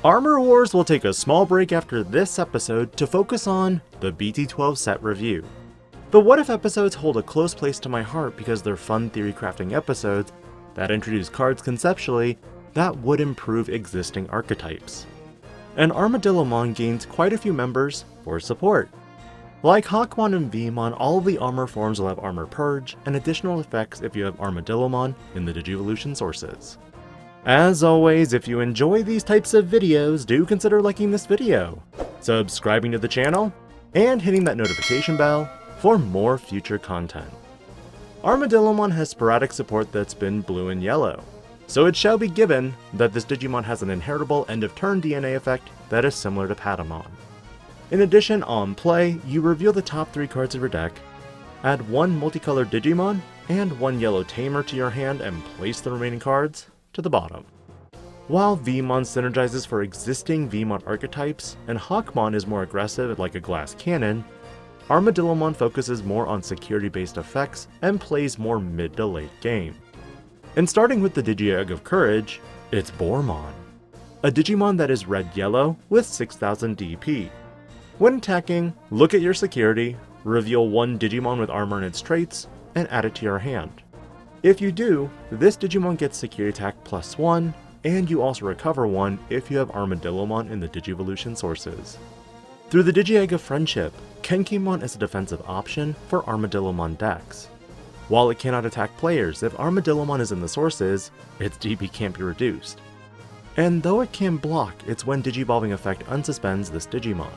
Armor Wars will take a small break after this episode to focus on the BT12 set review. The What If episodes hold a close place to my heart because they're fun theory crafting episodes that introduce cards conceptually that would improve existing archetypes. And Armadillomon gains quite a few members for support. Like Hawkmon and Veemon, all of the armor forms will have armor purge and additional effects if you have Armadillomon in the Digivolution sources. As always, if you enjoy these types of videos, do consider liking this video, subscribing to the channel, and hitting that notification bell for more future content. Armadillomon has sporadic support that's been blue and yellow, so it shall be given that this Digimon has an inheritable end-of-turn DNA effect that is similar to Patamon. In addition, on play, you reveal the top 3 cards of your deck, add 1 multicolored Digimon and 1 yellow Tamer to your hand and place the remaining cards to the bottom. While Veemon synergizes for existing Veemon archetypes and Hawkmon is more aggressive like a glass cannon, Armadillomon focuses more on security-based effects and plays more mid to late game. And starting with the Digi-Egg of Courage, it's Boarmon, a Digimon that is red-yellow with 6000 DP. When attacking, look at your security, reveal 1 Digimon with armor in its traits, and add it to your hand. If you do, this Digimon gets security attack +1, and you also recover 1 if you have Armadillomon in the Digivolution sources. Through the Digi-Egg of Friendship, Kenkimon is a defensive option for Armadillomon decks. While it cannot attack players, if Armadillomon is in the sources, its DP can't be reduced. And though it can block, it's when Digivolving Effect unsuspends this Digimon,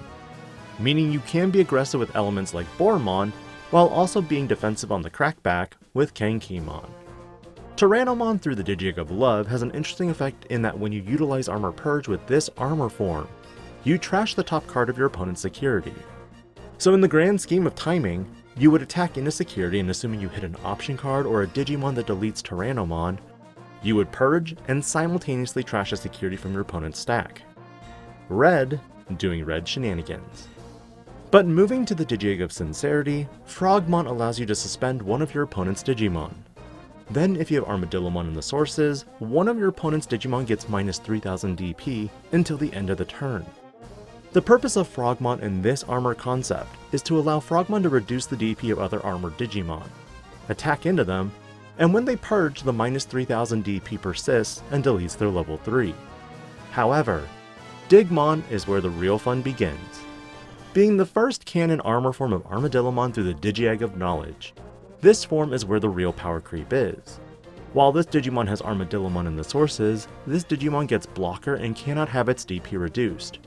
meaning you can be aggressive with elements like boarmon, while also being defensive on the crackback with kenkimon. Pteranomon through the Digi-Egg of Love has an interesting effect in that when you utilize Armor Purge with this armor form, you trash the top card of your opponent's security. So in the grand scheme of timing, you would attack into security and assuming you hit an option card or a Digimon that deletes Pteranomon, you would purge and simultaneously trash a security from your opponent's stack. Red, doing red shenanigans. But moving to the Digi-Egg of Sincerity, Frogmon allows you to suspend one of your opponent's Digimon. Then if you have Armadillomon in the sources, one of your opponent's Digimon gets -3000 DP until the end of the turn. The purpose of Frogmon in this armor concept is to allow Frogmon to reduce the DP of other armored Digimon, attack into them, and when they purge, the -3000 DP persists and deletes their level 3. However, Digmon is where the real fun begins. Being the first canon armor form of Armadillomon through the Digi-Egg of Knowledge, this form is where the real power creep is. While this Digimon has Armadillomon in the sources, this Digimon gets blocker and cannot have its DP reduced.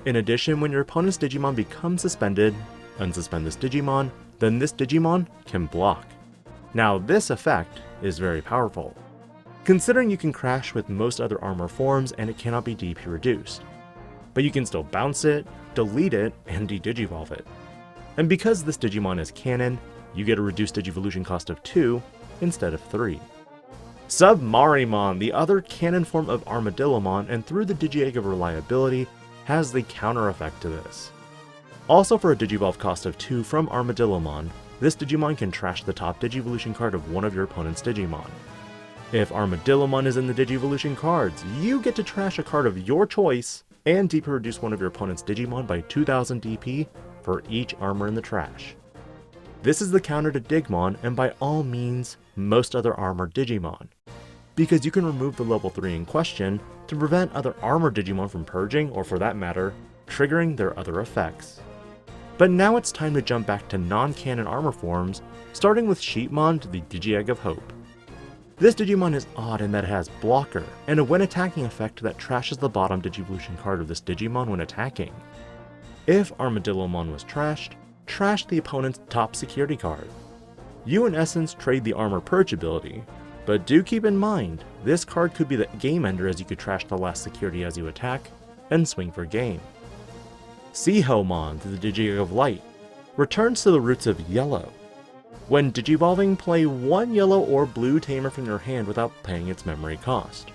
In addition, when your opponent's Digimon becomes suspended, unsuspend this Digimon, then this Digimon can block. Now this effect is very powerful, considering you can crash with most other armor forms and it cannot be DP reduced. But you can still bounce it, delete it, and de-digivolve it. And because this Digimon is canon, you get a reduced Digivolution cost of 2 instead of 3. Submarimon, the other canon form of Armadillomon, and through the Digi-Egg of Reliability, has the counter effect to this. Also for a Digivolve cost of 2 from Armadillomon, this Digimon can trash the top Digivolution card of one of your opponent's Digimon. If Armadillomon is in the Digivolution cards, you get to trash a card of your choice and DP reduce one of your opponent's Digimon by 2000 DP for each armor in the trash. This is the counter to Digmon and by all means, most other armored Digimon, because you can remove the level 3 in question to prevent other armored Digimon from purging or for that matter, triggering their other effects. But now it's time to jump back to non-canon armor forms, starting with Sheepmon to the Digi-Egg of Hope. This Digimon is odd in that it has blocker, and a when attacking effect that trashes the bottom Digivolution card of this Digimon when attacking. If Armadillomon was trashed, trash the opponent's top security card. You in essence trade the armor purge ability, but do keep in mind, this card could be the game ender as you could trash the last security as you attack, and swing for game. Seahomon to the Digi-Egg of Light returns to the roots of yellow. When digivolving, play 1 yellow or blue tamer from your hand without paying its memory cost.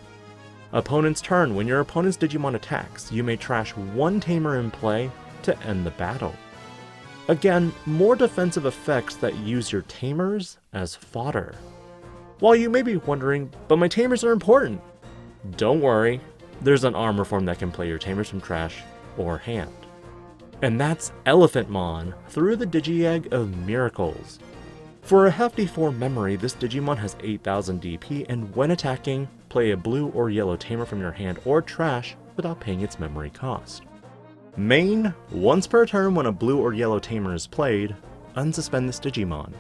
Opponent's turn, when your opponent's Digimon attacks, you may trash 1 tamer in play to end the battle. Again, more defensive effects that use your tamers as fodder. While you may be wondering, but my tamers are important. Don't worry, there's an armor form that can play your tamers from trash or hand. And that's Elephantmon through the Digi-Egg of Miracles. For a hefty 4 memory, this Digimon has 8000 DP, and when attacking, play a blue or yellow tamer from your hand or trash without paying its memory cost. Main, once per turn when a blue or yellow tamer is played, unsuspend this Digimon,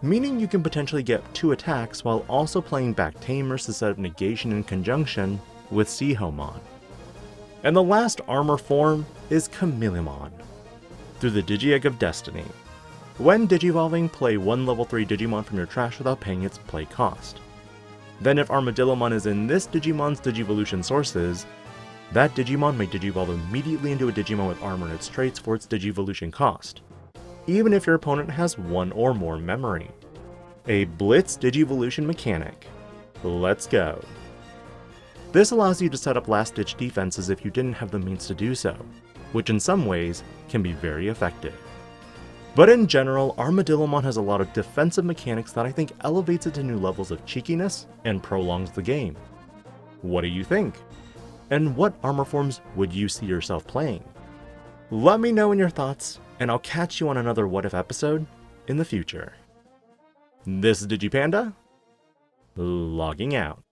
meaning you can potentially get 2 attacks while also playing back tamers to set up negation in conjunction with seahomon. And the last armor form is Chamelemon, through the Digi-Egg of Destiny. When Digivolving, play 1 level 3 Digimon from your trash without paying its play cost. Then if Armadillomon is in this Digimon's Digivolution sources, that Digimon may Digivolve immediately into a Digimon with armor and its traits for its Digivolution cost, even if your opponent has 1 or more memory. A Blitz Digivolution mechanic. Let's go. This allows you to set up last-ditch defenses if you didn't have the means to do so, which in some ways can be very effective. But in general, Armadillomon has a lot of defensive mechanics that I think elevates it to new levels of cheekiness and prolongs the game. What do you think? And what armor forms would you see yourself playing? Let me know in your thoughts, and I'll catch you on another What If episode in the future. This is DigiPanda, logging out.